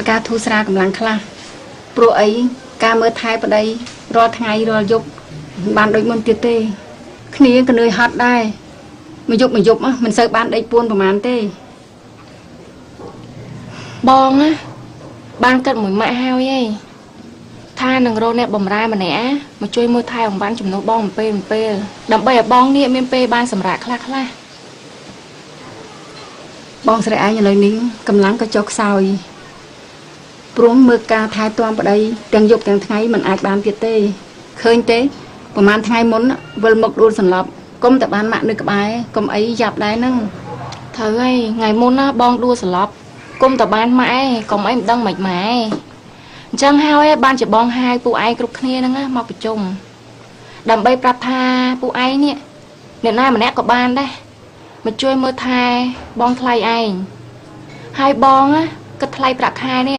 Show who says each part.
Speaker 1: ការធូរស្រាលកម្លាំងខ្លះព្រោះអីការមើលថែប្តីរាល់ថ្ងៃរាល់យប់បានដូចមុនទៀតទេគ្នាក៏នឿយហត់ដែរមួយយប់មិនសូវបានដេកពួនប្រហែលទេ
Speaker 2: បងណាបានគិតមួយម៉ាក់ហើយឯងថានឹងរកអ្នកបំរើម្នាក់មកជួយមើលថែអង្វាន់ជំនួសបងពេលដើម្បីឲ្យបងនេះមានពេលបានសម្រាប់ខ្លះ
Speaker 1: បងស្រីឯងឥឡូវនេះកម្លាំងក៏ចុះខ្សោយព្រោះមើលការថែទាំប្តីទាំងយប់ទាំងថ្ងៃមិនអាចបានទៀតទេឃើញទេប្រហែលថ្ងៃមុនវិលមកដួលសន្លប់គុំតែបានម៉ាក់នៅក្បែរគុំអីយ៉ាប់ដែរហ្នឹង
Speaker 2: ត្រូវហើយថ្ងៃមុនណាបងដួលសន្លប់គុំតែបានម៉ាក់ឯងកុំអីមិនដឹងមិនម៉ែអញ្ចឹងហើយបានជាបងហៅពួកឯងគ្រប់គ្នាហ្នឹងមកប្រជុំដើម្បីប្រាប់ថាពួកឯងនេះអ្នកណាម្នាក់ក៏បានដែរមកជួយមើលថែបងថ្លៃឯងហើយបងគិតថ្លៃប្រាក់ខែនេះ